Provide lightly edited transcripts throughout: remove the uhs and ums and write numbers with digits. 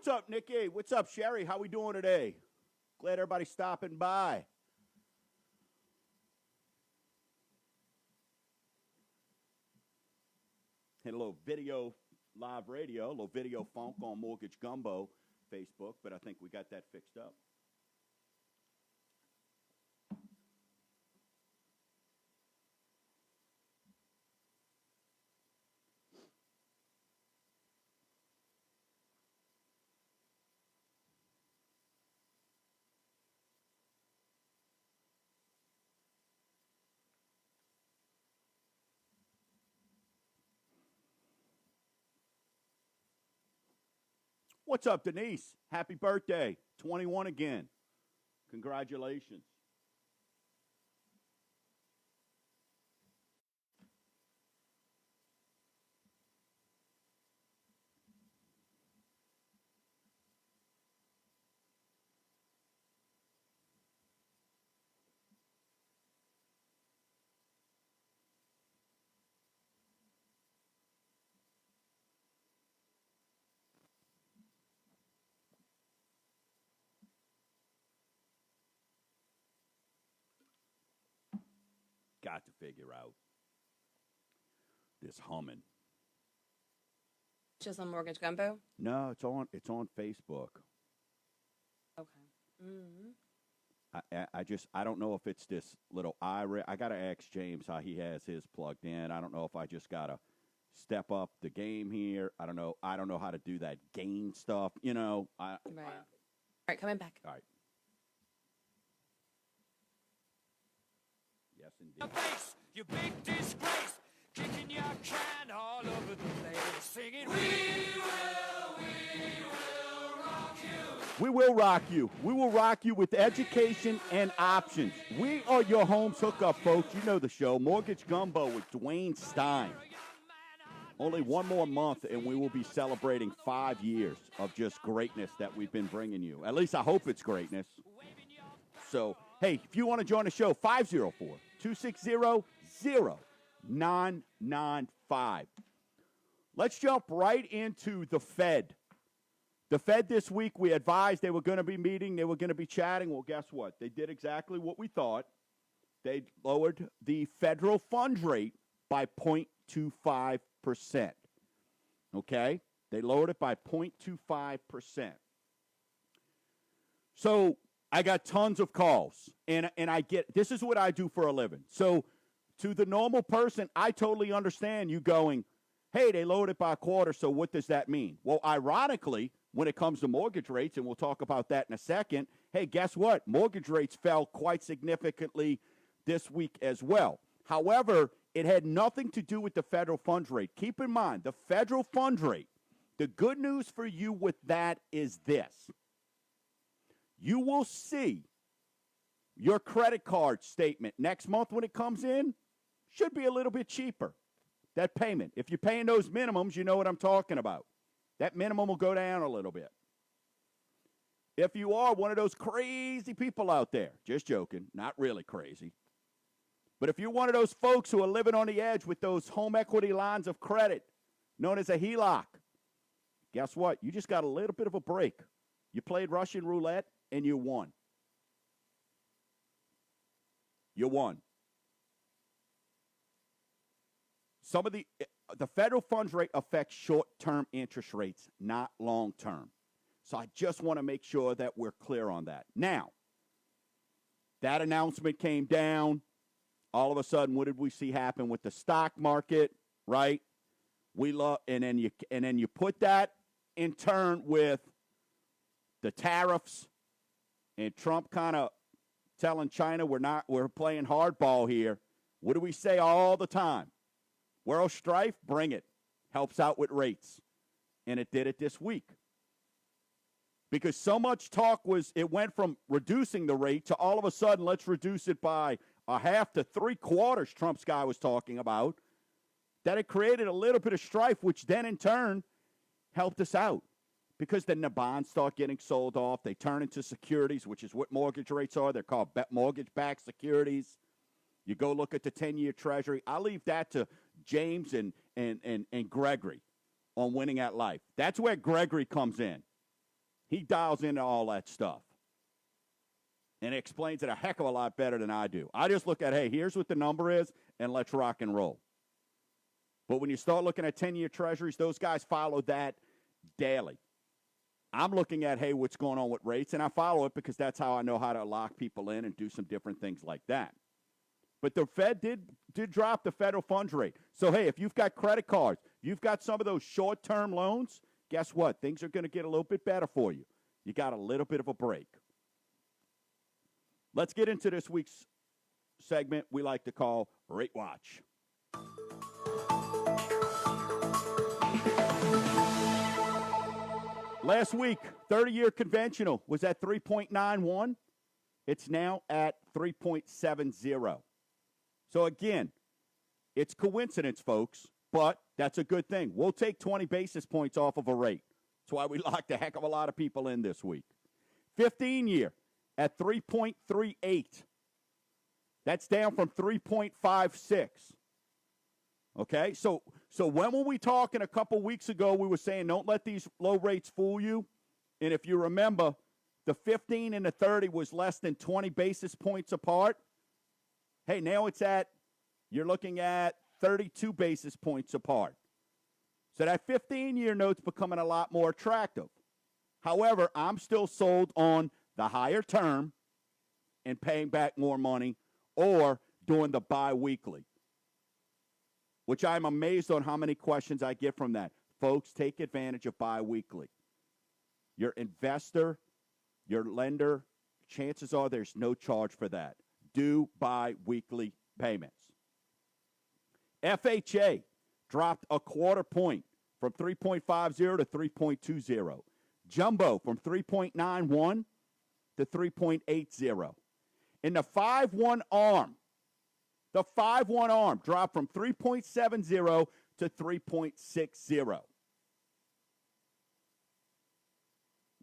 What's up, Nikki? What's up, Sherry? How we doing today? Glad everybody's stopping by. Hit a little video live radio, a little video funk on Mortgage Gumbo Facebook, but I think we got that fixed up. What's up, Denise? Happy birthday. 21 again. Congratulations. Got to figure out this humming. Just on Mortgage Gumbo? No, it's on Facebook. Okay. Mm-hmm. I don't know if it's this little iRig. I gotta ask James how he has his plugged in. I don't know if I just gotta step up the game here. I don't know how to do that gain stuff. Right. All right, coming back. All right. Yes, indeed. Face, you big disgrace, kicking your can all over the place, singing, We will rock you. We will rock you. We will rock you with education and options. We are your home's hookup, folks. You know the show, Mortgage Gumbo with Dwayne Stein. Only one more month, and we will be celebrating 5 years of just greatness that we've been bringing you. At least I hope it's greatness. So, hey, if you want to join the show, 504-260-0995. Let's jump right into the Fed. The Fed this week, we advised they were going to be meeting, they were going to be chatting. Well, guess what? They did exactly what we thought. They lowered the federal funds rate by 0.25%. Okay? They lowered it by 0.25%. So I got tons of calls, and I get, this is what I do for a living. So to the normal person, I totally understand you going, hey, they lowered it by a quarter, so what does that mean? Well, ironically, when it comes to mortgage rates, and we'll talk about that in a second, hey, guess what? Mortgage rates fell quite significantly this week as well. However, it had nothing to do with the federal funds rate. Keep in mind, the federal funds rate, the good news for you with that is this. You will see your credit card statement next month when it comes in should be a little bit cheaper. That payment. If you're paying those minimums, you know what I'm talking about. That minimum will go down a little bit. If you are one of those crazy people out there, just joking, not really crazy, but if you're one of those folks who are living on the edge with those home equity lines of credit, known as a HELOC, guess what? You just got a little bit of a break. You played Russian roulette, and you won. You won. Some of the federal funds rate affects short-term interest rates, not long-term. So I just want to make sure that we're clear on that. Now, that announcement came down. All of a sudden, what did we see happen with the stock market, right? And then you put that in turn with the tariffs and Trump kind of telling China we're playing hardball here. What do we say all the time? World strife, bring it. Helps out with rates. And it did it this week. Because so much talk it went from reducing the rate to all of a sudden, let's reduce it by a half to 3/4, Trump's guy was talking about, that it created a little bit of strife, which then in turn helped us out. Because then the bonds start getting sold off. They turn into securities, which is what mortgage rates are. They're called mortgage-backed securities. You go look at the 10-year Treasury. I'll leave that to James and Gregory on Winning at Life. That's where Gregory comes in. He dials into all that stuff. And explains it a heck of a lot better than I do. I just look at, hey, here's what the number is, and let's rock and roll. But when you start looking at 10-year treasuries, those guys follow that daily. I'm looking at, hey, what's going on with rates, and I follow it because that's how I know how to lock people in and do some different things like that. But the Fed did drop the federal funds rate. So, hey, if you've got credit cards, you've got some of those short-term loans, guess what? Things are going to get a little bit better for you. You got a little bit of a break. Let's get into this week's segment we like to call Rate Watch. Last week, 30-year conventional was at 3.91. It's now at 3.70. So, again, it's coincidence, folks, but that's a good thing. We'll take 20 basis points off of a rate. That's why we locked a heck of a lot of people in this week. 15-year at 3.38. That's down from 3.56. Okay, so when were we talking a couple weeks ago? We were saying don't let these low rates fool you. And if you remember, the 15 and the 30 was less than 20 basis points apart. Hey, now you're looking at 32 basis points apart. So that 15-year note's becoming a lot more attractive. However, I'm still sold on the higher term and paying back more money or doing the biweekly, which I'm amazed on how many questions I get from that. Folks, take advantage of biweekly. Your investor, your lender, chances are there's no charge for that. Do biweekly payments. FHA dropped a quarter point from 3.50 to 3.20. Jumbo from 3.91 to 3.80. In the 5-1 arm, the 5-1 arm dropped from 3.70 to 3.60.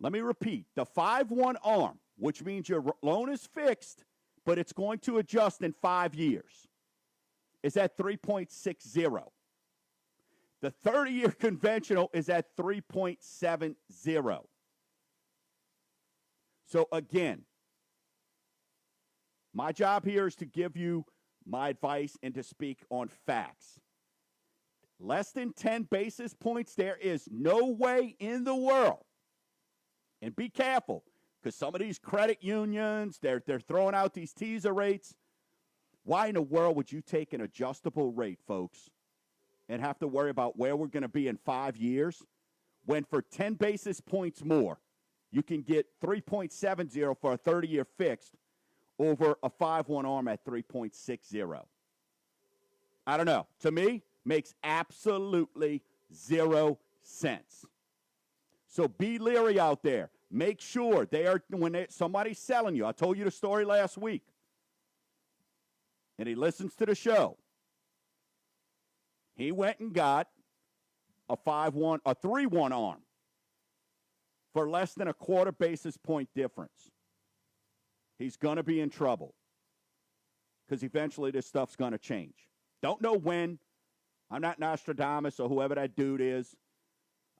Let me repeat. The 5-1 arm, which means your loan is fixed, but it's going to adjust in 5 years, is at 3.60. The 30-year conventional is at 3.70. So, again, my job here is to give you my advice and to speak on facts. Less than 10 basis points, there is no way in the world. And be careful, because some of these credit unions, they're throwing out these teaser rates. Why in the world would you take an adjustable rate, folks, and have to worry about where we're going to be in 5 years when for 10 basis points more, you can get 3.70 for a 30-year fixed over a 5-1 arm at 3.60. I don't know. To me, makes absolutely 0 sense. So be leery out there. Make sure somebody's selling you. I told you the story last week. And he listens to the show. He went and got a 3-1 arm for less than a quarter basis point difference. He's going to be in trouble because eventually this stuff's going to change. Don't know when. I'm not Nostradamus or whoever that dude is.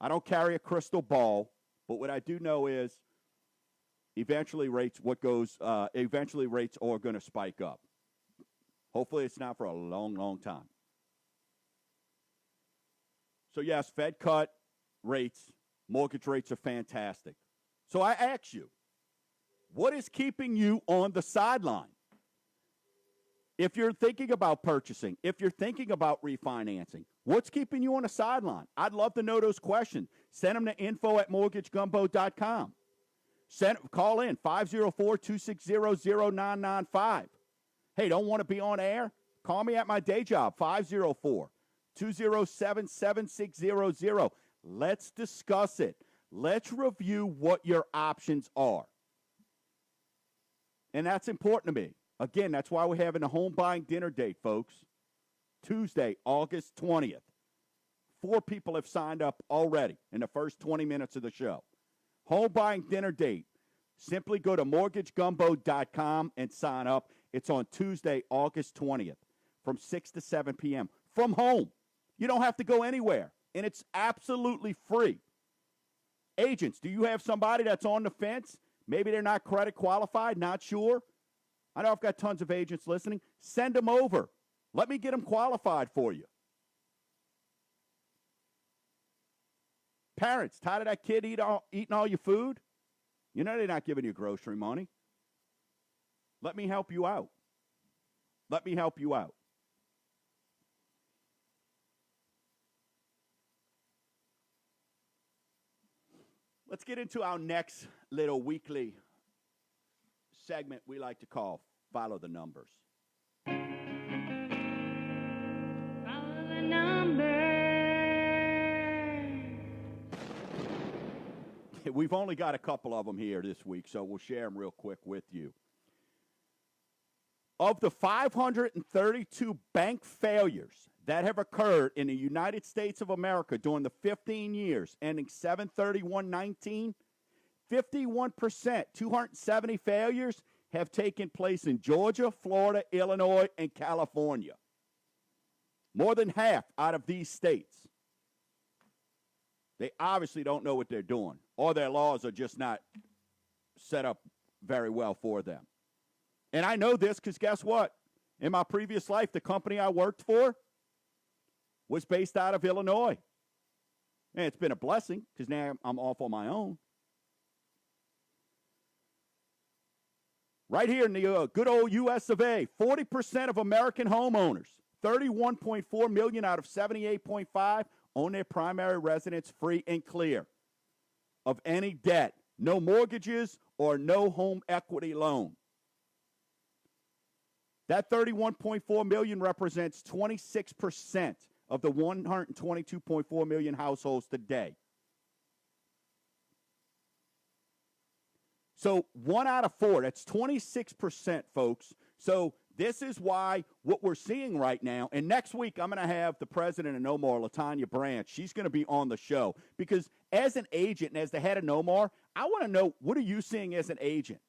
I don't carry a crystal ball, but what I do know is eventually rates are going to spike up. Hopefully it's not for a long, long time. So, yes, Fed cut rates. Mortgage rates are fantastic. So I ask you, what is keeping you on the sideline? If you're thinking about purchasing, if you're thinking about refinancing, what's keeping you on the sideline? I'd love to know those questions. Send them to info@mortgagegumbo.com. Call in 504-260-0995. Hey, don't want to be on air? Call me at my day job, 504-207-7600. Let's discuss it. Let's review what your options are. And that's important to me. Again, that's why we're having a home buying dinner date, folks. Tuesday, August 20th. 4 people have signed up already in the first 20 minutes of the show. Home buying dinner date. Simply go to mortgagegumbo.com and sign up. It's on Tuesday, August 20th from 6 to 7 p.m. from home. You don't have to go anywhere, and it's absolutely free. Agents, do you have somebody that's on the fence? Maybe they're not credit qualified, not sure. I know I've got tons of agents listening. Send them over. Let me get them qualified for you. Parents, tired of that kid eating all your food? You know they're not giving you grocery money. Let me help you out. Let me help you out. Let's get into our next little weekly segment we like to call Follow the Numbers. Follow the numbers. We've only got a couple of them here this week, so we'll share them real quick with you. Of the 532 bank failures that have occurred in the United States of America during the 15 years ending 7/31/19, 51%, 270 failures, have taken place in Georgia, Florida, Illinois, and California. More than half out of these states. They obviously don't know what they're doing, or their laws are just not set up very well for them. And I know this because guess what? In my previous life, the company I worked for was based out of Illinois. And it's been a blessing because now I'm off on my own. Right here in the good old U.S. of A., 40% of American homeowners, 31.4 million out of 78.5, own their primary residence free and clear of any debt, no mortgages or no home equity loan. That 31.4 million represents 26% of the 122.4 million households today. So 1 out of 4, that's 26%, folks. So this is why what we're seeing right now, and next week I'm going to have the president of Nomar, Latanya Branch. She's going to be on the show because as an agent and as the head of Nomar, I want to know, what are you seeing as an agent?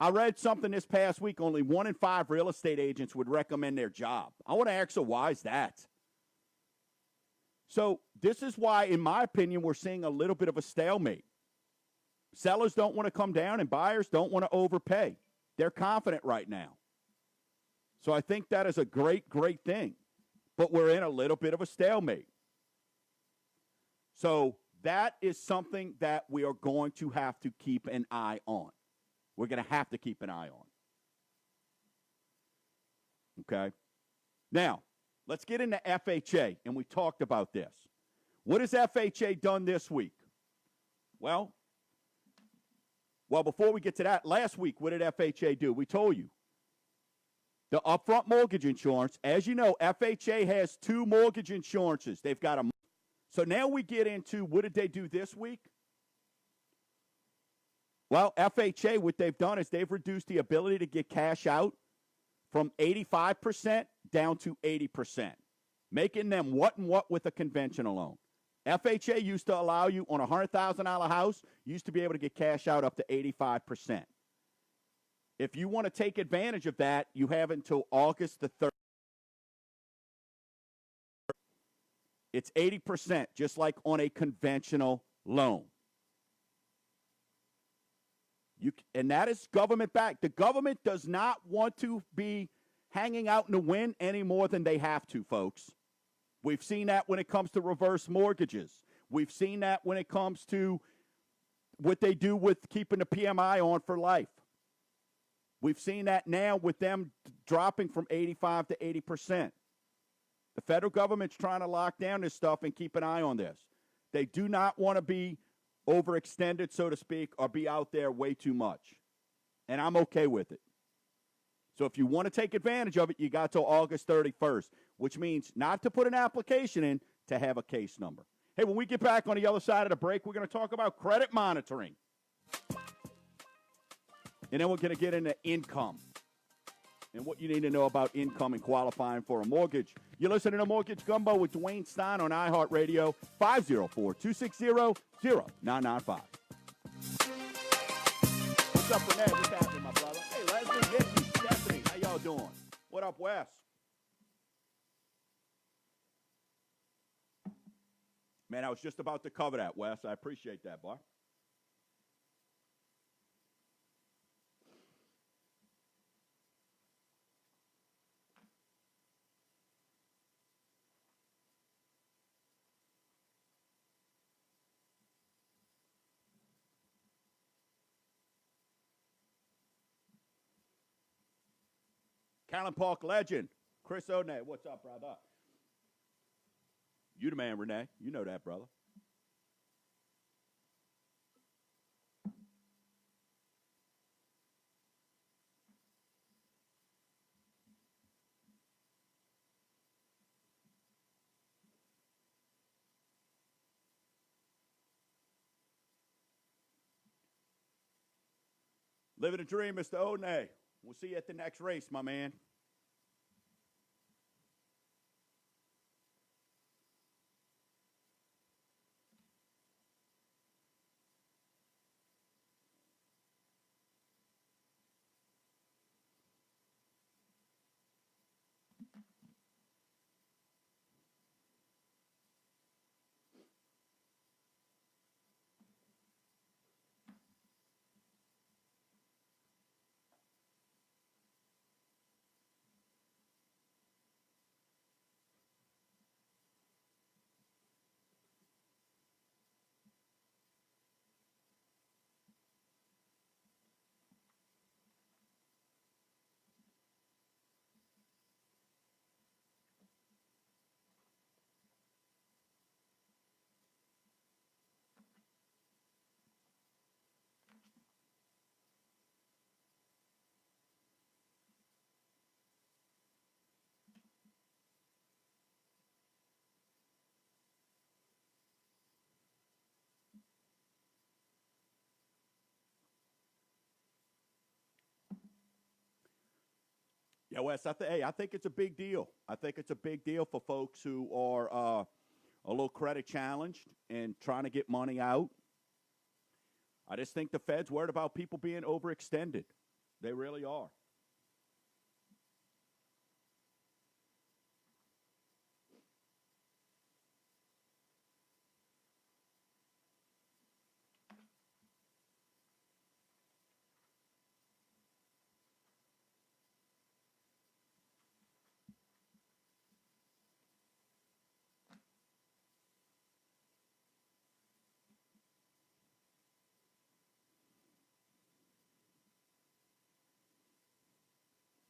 I read something this past week, only 1 in 5 real estate agents would recommend their job. I want to ask her, why is that? So this is why, in my opinion, we're seeing a little bit of a stalemate. Sellers don't want to come down and buyers don't want to overpay. They're confident right now. So I think that is a great, great thing. But we're in a little bit of a stalemate. So that is something that we are going to have to keep an eye on. We're going to have to keep an eye on. Okay? Now, let's get into FHA, and we talked about this. What has FHA done this week? Well, before we get to that, last week, what did FHA do? We told you. The upfront mortgage insurance, as you know, FHA has 2 mortgage insurances. They've got a. So now we get into what did they do this week? Well, FHA, what they've done is they've reduced the ability to get cash out from 85% down to 80%, making them what and what with a conventional loan. FHA used to allow you on a $100,000 house, you used to be able to get cash out up to 85%. If you want to take advantage of that, you have until August the 3rd. It's 80%, just like on a conventional loan. And that is government-backed. The government does not want to be hanging out in the wind any more than they have to, folks. We've seen that when it comes to reverse mortgages. We've seen that when it comes to what they do with keeping the PMI on for life. We've seen that now with them dropping from 85 to 80%. The federal government's trying to lock down this stuff and keep an eye on this. They do not want to be overextended, so to speak, or be out there way too much. And I'm okay with it. So if you want to take advantage of it, you got till August 31st, which means not to put an application in, to have a case number. Hey, when we get back on the other side of the break, we're going to talk about credit monitoring. And then we're going to get into income and what you need to know about income and qualifying for a mortgage. You're listening to Mortgage Gumbo with Dwayne Stein on iHeartRadio, 504-260-0995. What's up, Renee? What's happening, my brother? Hey, Leslie, Nikki, Stephanie, how y'all doing? What up, Wes? Man, I was just about to cover that, Wes. I appreciate that, boy. Callan Park legend, Chris O'Neill. What's up, brother? You the man, Renee. You know that, brother. Living a dream, Mr. O'Neill. We'll see you at the next race, my man. Yeah, Wes, I think it's a big deal. I think it's a big deal for folks who are a little credit challenged and trying to get money out. I just think the Fed's worried about people being overextended. They really are.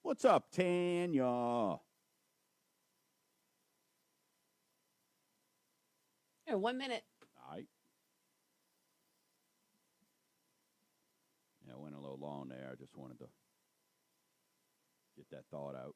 What's up, Tanya? All Here, 1 minute. right. Yeah, I went a little long there. I just wanted to get that thought out.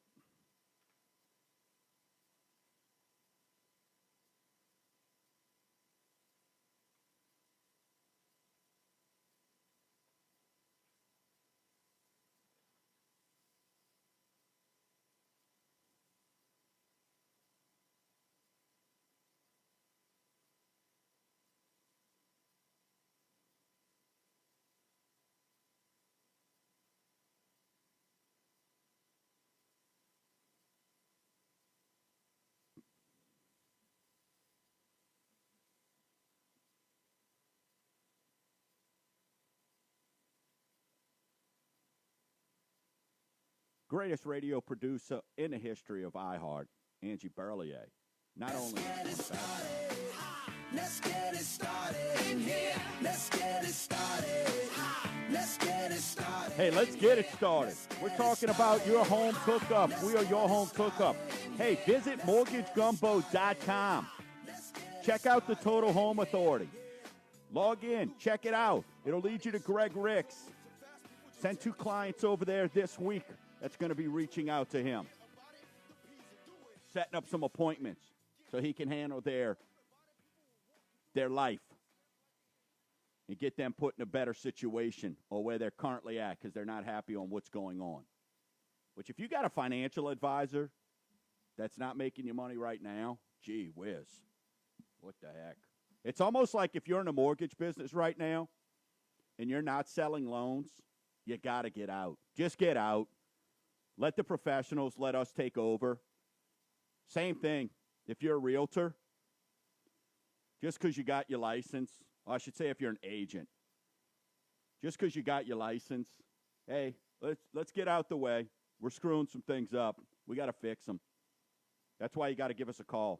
Greatest radio producer in the history of iHeart, Angie Berlier. Not only Let's get it started in here. Let's get it started. Let's get it started. Hey, let's get it started. We're talking about your home hookup. We are your home hookup. Hey, visit mortgagegumbo.com. Check out the Total Home Authority. Log in, check it out. It'll lead you to Greg Ricks. Send 2 clients over there this week that's going to be reaching out to him. Setting up some appointments so he can handle their life and get them put in a better situation or where they're currently at because they're not happy on what's going on. Which if you got a financial advisor that's not making you money right now, gee whiz, what the heck? It's almost like if you're in the mortgage business right now and you're not selling loans, you got to get out. Just get out. Let the professionals let us take over. Same thing. If you're a realtor, just because you got your license, or I should say if you're an agent, just because you got your license, hey, let's get out the way. We're screwing some things up. We got to fix them. That's why you got to give us a call.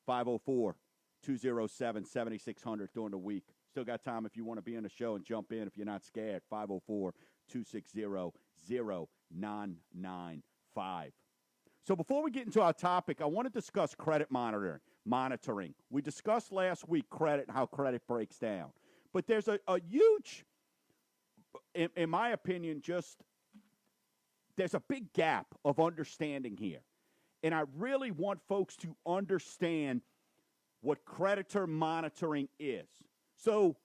504-207-7600 during the week. Still got time if you want to be on the show and jump in if you're not scared. 504-260-0995. So before we get into our topic, I want to discuss credit monitoring. We discussed last week credit and how credit breaks down. But there's a huge, in my opinion, there's a big gap of understanding here. And I really want folks to understand what creditor monitoring is. So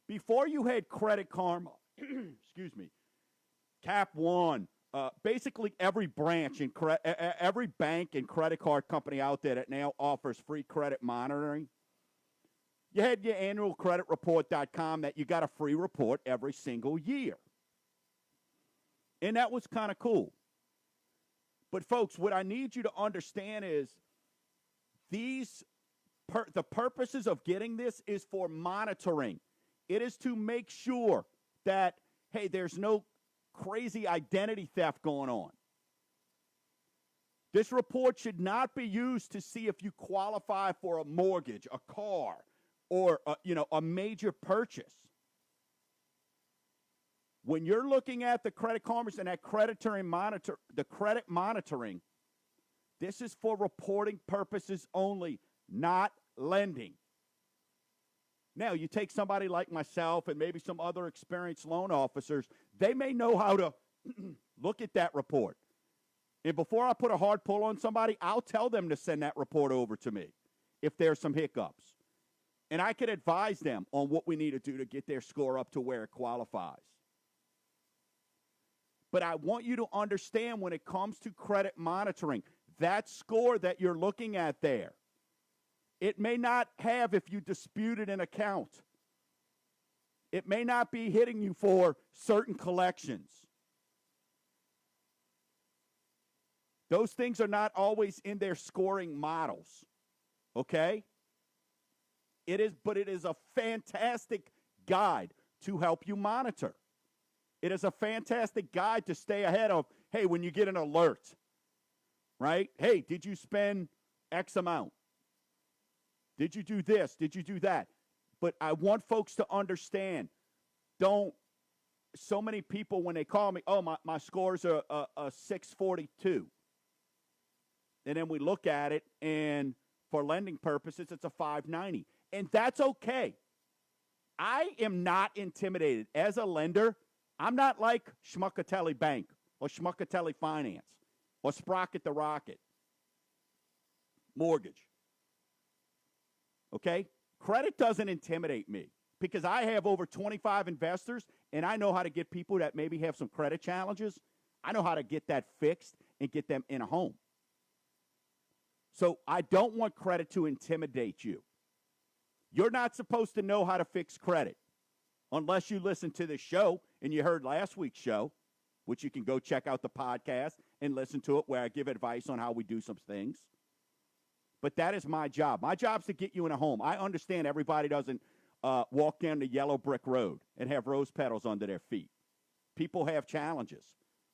before you had Credit Karma, excuse me, Cap One, basically every branch and every bank and credit card company out there that now offers free credit monitoring, you had your annual creditreport.com that you got a free report every single year. And that was kind of cool. But folks, what I need you to understand is the purposes of getting this is for monitoring. It is to make sure that, hey, there's no crazy identity theft going on. This report should not be used to see if you qualify for a mortgage, a car, or a major purchase. When you're looking at the Credit Karmas and that the credit monitoring, this is for reporting purposes only, not lending. Now, you take somebody like myself and maybe some other experienced loan officers, they may know how to look at that report. And before I put a hard pull on somebody, I'll tell them to send that report over to me if there's some hiccups. And I can advise them on what we need to do to get their score up to where it qualifies. But I want you to understand when it comes to credit monitoring, that score that you're looking at there, it may not have if you disputed an account. It may not be hitting you for certain collections. Those things are not always in their scoring models, okay? But it is a fantastic guide to help you monitor. It is a fantastic guide to stay ahead of, hey, when you get an alert, right? Hey, did you spend X amount? Did you do this? Did you do that? But I want folks to understand, so many people when they call me, oh, my scores are a 642. And then we look at it, and for lending purposes, it's a 590. And that's okay. I am not intimidated. As a lender, I'm not like Schmuckatelli Bank or Schmuckatelli Finance or Sprocket the Rocket Mortgage. Okay? Credit doesn't intimidate me because I have over 25 investors, and I know how to get people that maybe have some credit challenges. I know how to get that fixed and get them in a home. So I don't want credit to intimidate you. You're not supposed to know how to fix credit unless you listen to this show and you heard last week's show, which you can go check out the podcast and listen to it where I give advice on how we do some things. But that is my job. My job is to get you in a home. I understand everybody doesn't walk down the yellow brick road and have rose petals under their feet. People have challenges,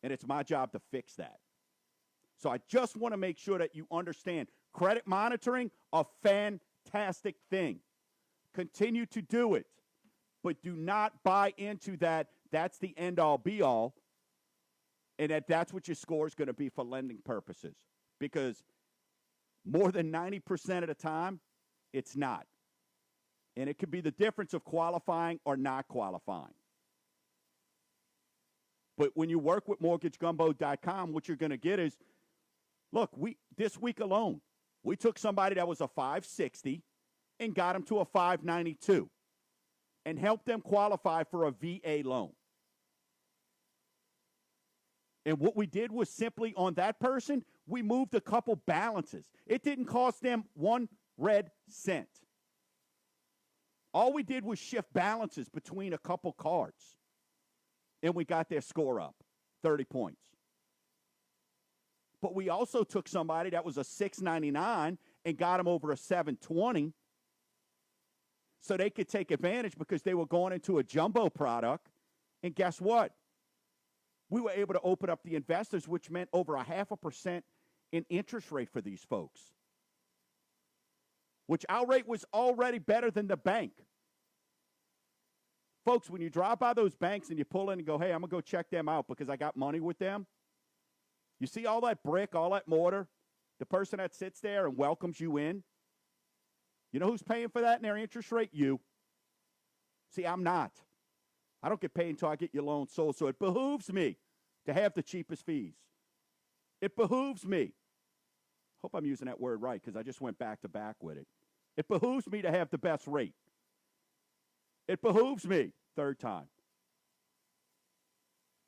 and it's my job to fix that. So I just want to make sure that you understand credit monitoring, a fantastic thing. Continue to do it, but do not buy into that. That's the end-all, be-all, and that's what your score is going to be for lending purposes. Because more than 90% of the time, it's not. And it could be the difference of qualifying or not qualifying. But when you work with MortgageGumbo.com, what you're going to get is, look, this week alone, we took somebody that was a 560 and got them to a 592 and helped them qualify for a VA loan. And what we did was simply on that person, we moved a couple balances. It didn't cost them 1 red cent. All we did was shift balances between a couple cards. And we got their score up, 30 points. But we also took somebody that was a 699 and got them over a 720 so they could take advantage because they were going into a jumbo product. And guess what? We were able to open up the investors, which meant over 0.5% in interest rate for these folks, which our rate was already better than the bank. Folks, when you drive by those banks and you pull in and go, hey, I'm going to go check them out because I got money with them, you see all that brick, all that mortar, the person that sits there and welcomes you in, you know who's paying for that in their interest rate? You. See, I'm not. I don't get paid until I get your loan sold, so it behooves me to have the cheapest fees. It behooves me. Hope I'm using that word right because I just went back to back with it. It behooves me to have the best rate. It behooves me, third time,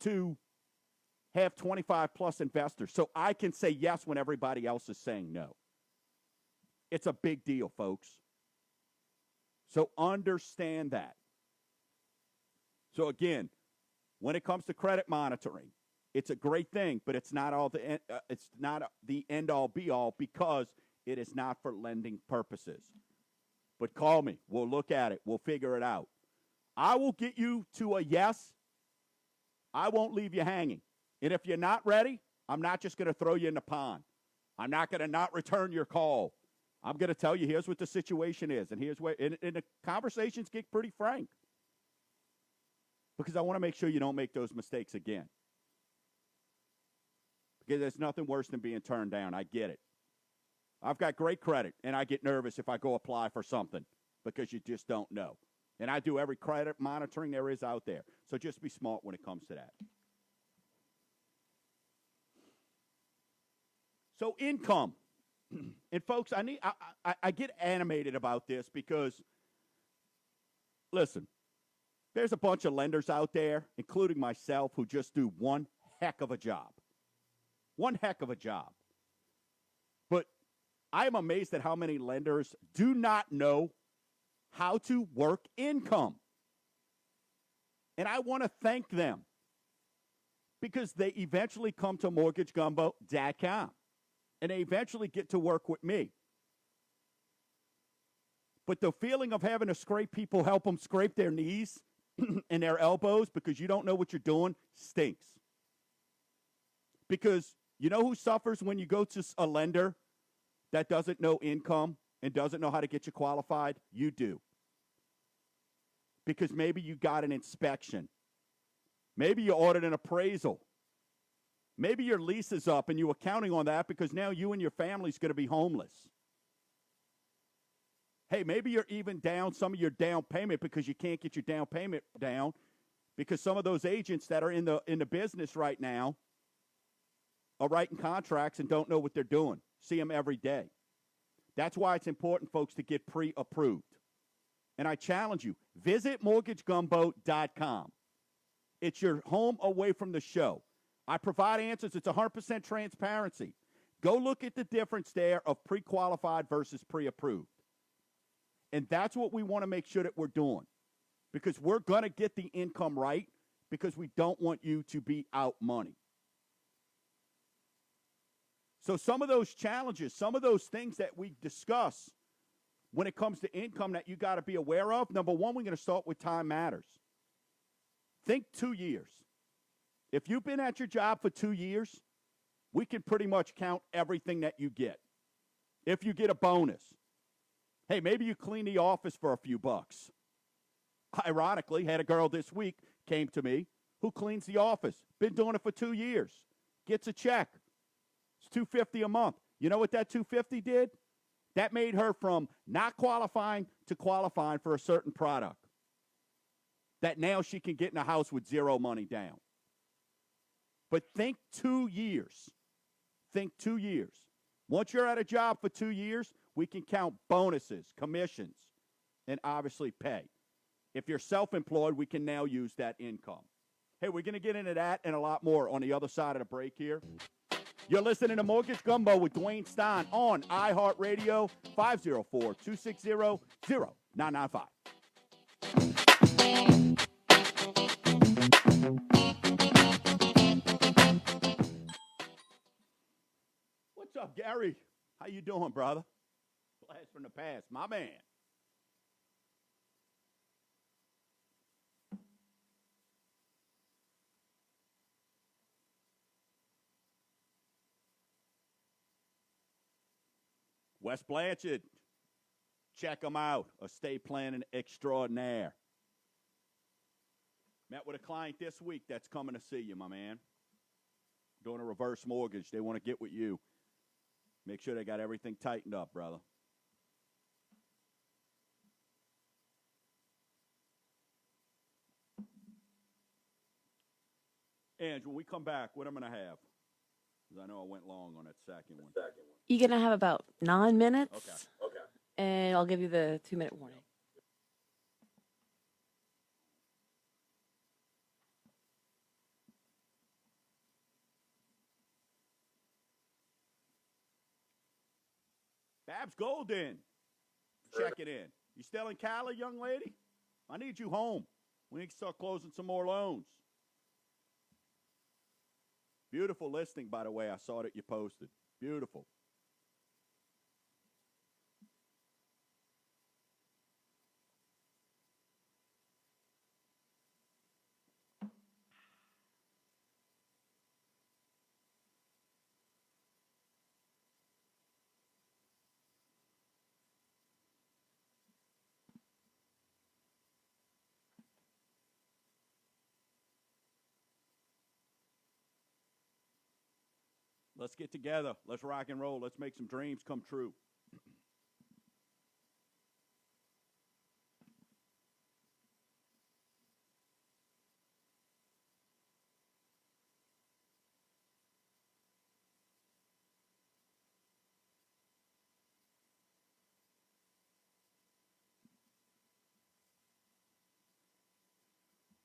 to have 25-plus investors so I can say yes when everybody else is saying no. It's a big deal, folks. So understand that. So again, when it comes to credit monitoring, it's a great thing, but it's not the end all be all because it is not for lending purposes. But call me. We'll look at it. We'll figure it out. I will get you to a yes. I won't leave you hanging. And if you're not ready, I'm not just going to throw you in the pond. I'm not going to not return your call. I'm going to tell you here's what the situation is, and here's where and the conversations get pretty frank. Because I want to make sure you don't make those mistakes again. Because there's nothing worse than being turned down. I get it. I've got great credit, and I get nervous if I go apply for something because you just don't know. And I do every credit monitoring there is out there. So just be smart when it comes to that. So income. And folks, I get animated about this because, listen, there's a bunch of lenders out there, including myself, who just do one heck of a job. One heck of a job. But I am amazed at how many lenders do not know how to work income. And I want to thank them because they eventually come to mortgagegumbo.com and they eventually get to work with me. But the feeling of having to scrape people, help them scrape their knees and their elbows because you don't know what you're doing stinks. Because you know who suffers when you go to a lender that doesn't know income and doesn't know how to get you qualified? You do. Because maybe you got an inspection. Maybe you ordered an appraisal. Maybe your lease is up and you were counting on that because now you and your family's going to be homeless. Hey, maybe you're even down some of your down payment because you can't get your down payment down because some of those agents that are in the business right now are writing contracts and don't know what they're doing. See them every day. That's why it's important, folks, to get pre-approved. And I challenge you, visit mortgagegumbo.com. It's your home away from the show. I provide answers. It's 100% transparency. Go look at the difference there of pre-qualified versus pre-approved. And that's what we want to make sure that we're doing because we're going to get the income right because we don't want you to be out money. So some of those challenges, some of those things that we discuss when it comes to income that you got to be aware of, number one, we're going to start with time matters. Think 2 years. If you've been at your job for 2 years, we can pretty much count everything that you get. If you get a bonus, hey, maybe you clean the office for a few bucks. Ironically, had a girl this week came to me who cleans the office. Been doing it for 2 years. Gets a check. It's $250 a month. You know what that $250 did? That made her from not qualifying to qualifying for a certain product. That now she can get in a house with zero money down. But think 2 years. Think 2 years. Once you're at a job for 2 years, we can count bonuses, commissions, and obviously pay. If you're self-employed, we can now use that income. Hey, we're going to get into that and a lot more on the other side of the break here. You're listening to Mortgage Gumbo with Dwayne Stein on iHeartRadio, 504-260-0995. What's up, Gary? How you doing, brother? Blast from the past, my man. West Blanchard. Check them out. Estate planning extraordinaire. Met with a client this week that's coming to see you, my man. Doing a reverse mortgage. They want to get with you. Make sure they got everything tightened up, brother. Ange, when we come back, what I'm going to have? Because I know I went long on that second one. You're going to have about 9 minutes. Okay. And I'll give you the 2-minute warning. Babs Golden. Check it in. You still in Cali, young lady? I need you home. We need to start closing some more loans. Beautiful listing, by the way. I saw that you posted. Beautiful. Let's get together. Let's rock and roll. Let's make some dreams come true.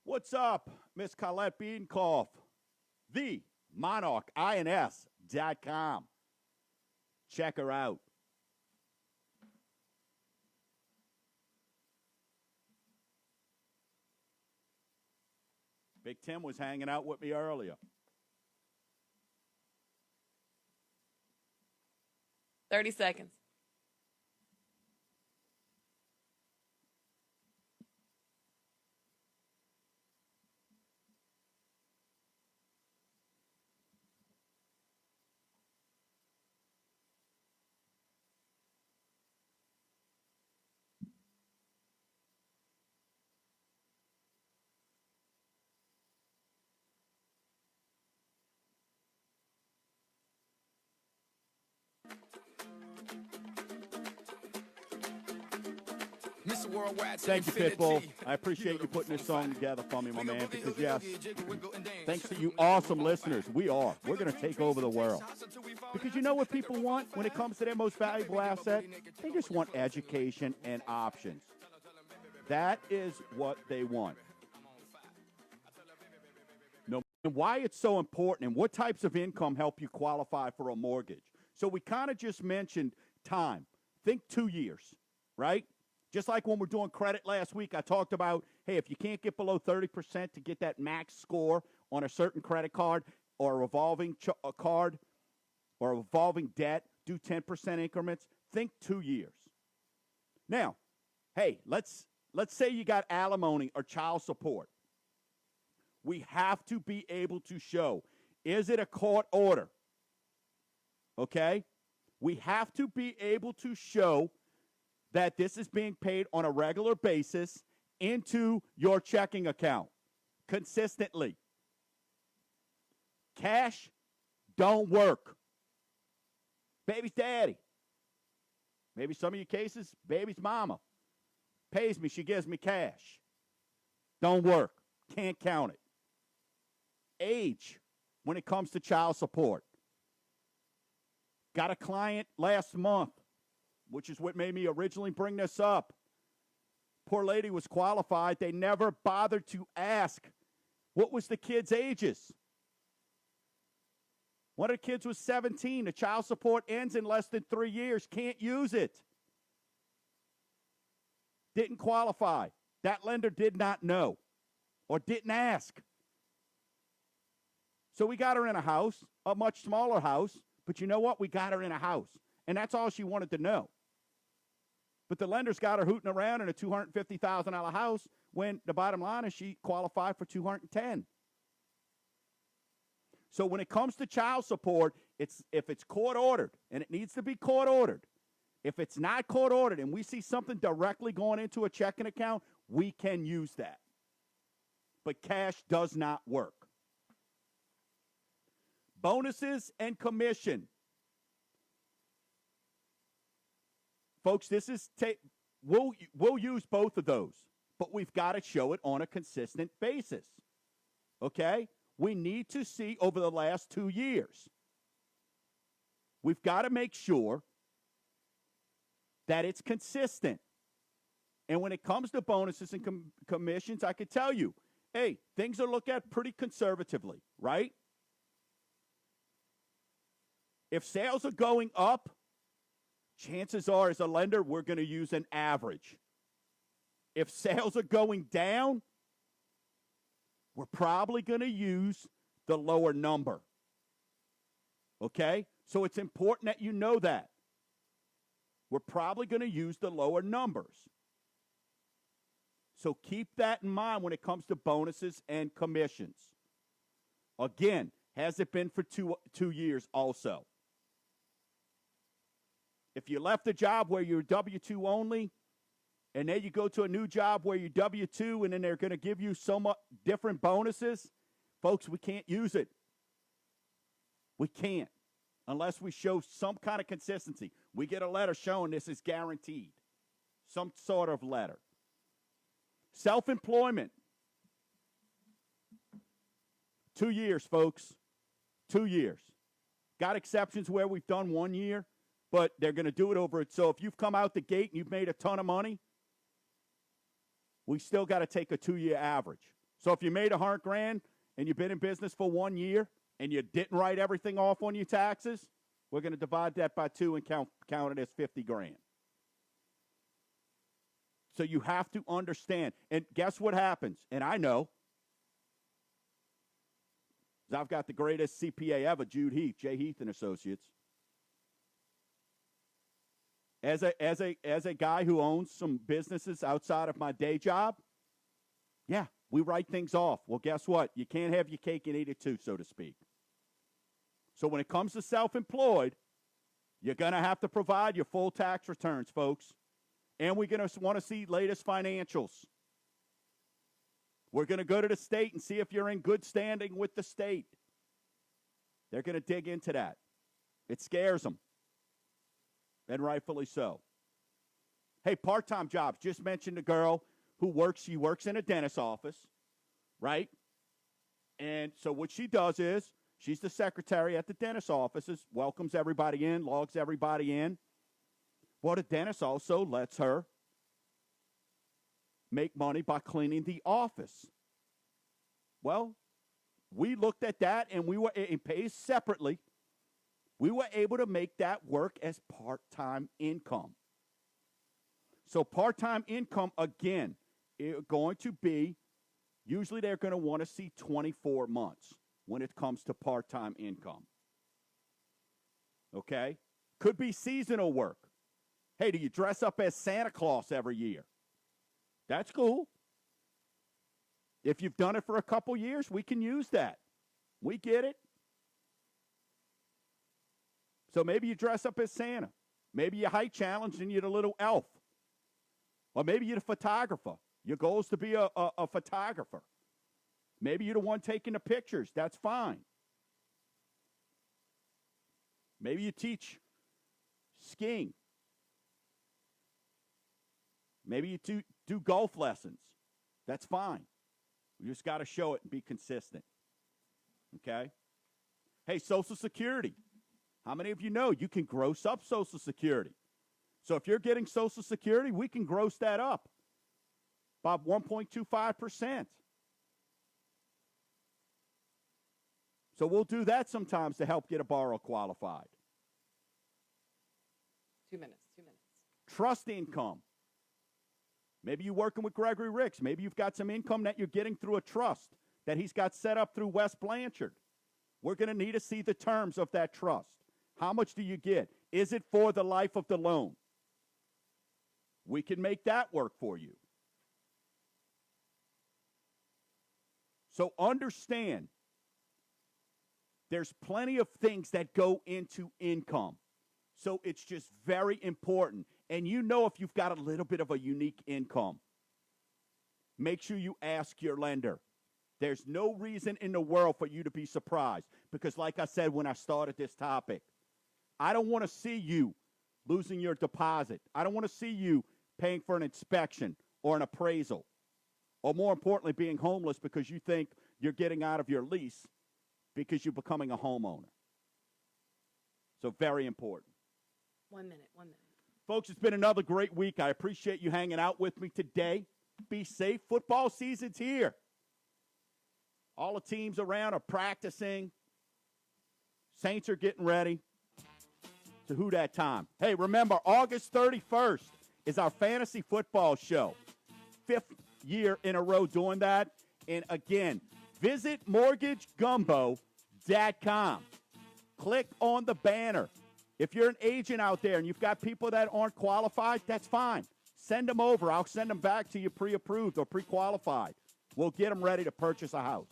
What's up, Miss Colette Beancoff? The Monarch, INS.com. Check her out. Big Tim was hanging out with me earlier. 30 seconds. Mr. Worldwide. Thank you, Pitbull. I appreciate you putting this song together for me, my man, because, yes, thanks to you awesome listeners, we're going to take over the world. Because you know what people want when it comes to their most valuable asset? They just want education and options. That is what they want. No, and why it's so important and what types of income help you qualify for a mortgage. So we kind of just mentioned time. Think 2 years, right? Just like when we're doing credit last week, I talked about, hey, if you can't get below 30% to get that max score on a certain credit card or a revolving card or a revolving debt, do 10% increments. Think 2 years. Now, hey, let's say you got alimony or child support. We have to be able to show, is it a court order? Okay? We have to be able to show that this is being paid on a regular basis into your checking account consistently. Cash don't work. Baby's daddy. Maybe some of your cases, baby's mama pays me, she gives me cash. Don't work. Can't count it. Age when it comes to child support. Got a client last month, which is what made me originally bring this up. Poor lady was qualified. They never bothered to ask what was the kids' ages. One of the kids was 17. The child support ends in less than 3 years. Can't use it. Didn't qualify. That lender did not know or didn't ask. So we got her in a house, a much smaller house, but you know what? We got her in a house, and that's all she wanted to know. But the lenders got her hooting around in a $250,000 house when the bottom line is she qualified for $210,000. So when it comes to child support, if it's court ordered, and it needs to be court ordered, If it's not court ordered and we see something directly going into a checking account, we can use that. But cash does not work. Bonuses and commission. Folks, this is we'll use both of those, but we've got to show it on a consistent basis. Okay? We need to see over the last 2 years. We've got to make sure that it's consistent. And when it comes to bonuses and commissions, I can tell you, hey, things are looked at pretty conservatively, right? If sales are going up, chances are, as a lender, we're going to use an average. If sales are going down, we're probably going to use the lower number. Okay? So it's important that you know that. We're probably going to use the lower numbers. So keep that in mind when it comes to bonuses and commissions. Again, has it been for two years also? If you left a job where you're W-2 only, and then you go to a new job where you're W-2, and then they're going to give you so much different bonuses, folks, we can't use it. We can't unless we show some kind of consistency. We get a letter showing this is guaranteed, some sort of letter. Self-employment. 2 years, folks. 2 years. Got exceptions where we've done 1 year, but they're going to do it over it. So if you've come out the gate and you've made a ton of money, we still got to take a 2-year average. So if you made $100,000 and you've been in business for 1 year and you didn't write everything off on your taxes, we're going to divide that by 2 and count it as $50,000. So you have to understand. And guess what happens? And I know. I've got the greatest CPA ever, Jude Heath, J. Heath and Associates. As a guy who owns some businesses outside of my day job, yeah, we write things off. Well, guess what? You can't have your cake and eat it too, so to speak. So when it comes to self-employed, you're going to have to provide your full tax returns, folks. And we're going to want to see latest financials. We're going to go to the state and see if you're in good standing with the state. They're going to dig into that. It scares them. And rightfully so. Hey, part-time jobs. Just mentioned a girl who works in a dentist's office, right? And so what she does is she's the secretary at the dentist's offices, welcomes everybody in, logs everybody in. Well, the dentist also lets her make money by cleaning the office. Well, we looked at that, and it pays separately. We were able to make that work as part-time income. So part-time income, again, is going to be, usually they're going to want to see 24 months when it comes to part-time income. Okay? Could be seasonal work. Hey, do you dress up as Santa Claus every year? That's cool. If you've done it for a couple years, we can use that. We get it. So maybe you dress up as Santa. Maybe you height challenge and you're the little elf. Or maybe you're the photographer. Your goal is to be a photographer. Maybe you're the one taking the pictures. That's fine. Maybe you teach skiing. Maybe you do golf lessons. That's fine. We just got to show it and be consistent. Okay? Hey, Social Security. How many of you know you can gross up Social Security? So if you're getting Social Security, we can gross that up by 1.25%. So we'll do that sometimes to help get a borrower qualified. 2 minutes. Trust income. Maybe you're working with Gregory Ricks. Maybe you've got some income that you're getting through a trust that he's got set up through West Blanchard. We're going to need to see the terms of that trust. How much do you get? Is it for the life of the loan? We can make that work for you. So understand, there's plenty of things that go into income. So it's just very important. And you know if you've got a little bit of a unique income, make sure you ask your lender. There's no reason in the world for you to be surprised because, like I said when I started this topic, I don't want to see you losing your deposit. I don't want to see you paying for an inspection or an appraisal, or more importantly, being homeless because you think you're getting out of your lease because you're becoming a homeowner. So very important. 1 minute. 1 minute. Folks, it's been another great week. I appreciate you hanging out with me today. Be safe. Football season's here. All the teams around are practicing. Saints are getting ready. So who that time? Hey, remember, August 31st is our fantasy football show. 5th year in a row doing that. And again, visit mortgagegumbo.com. Click on the banner. If you're an agent out there and you've got people that aren't qualified, that's fine. Send them over. I'll send them back to you pre-approved or pre-qualified. We'll get them ready to purchase a house.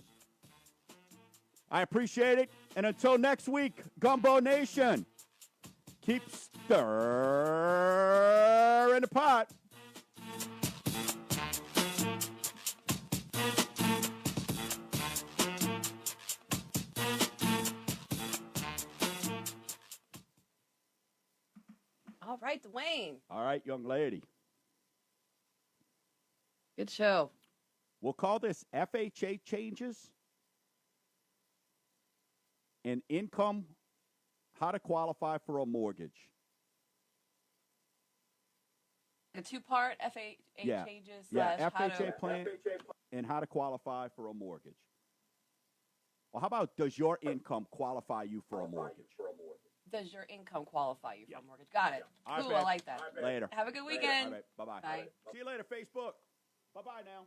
I appreciate it. And until next week, Gumbo Nation, keep stirring the pot. All right, Dwayne. All right, young lady. Good show. We'll call this FHA changes and income, how to qualify for a mortgage. A 2-part FHA Yeah. changes Yeah, slash how FHA to. plan and how to qualify for a mortgage. Well, how about does your income qualify you for a mortgage? Does your income qualify you for a mortgage? Got it. All right, Cool. I babe. like that. Later. Have a good All weekend. right, bye-bye. Bye. See you later, Facebook. Bye-bye now.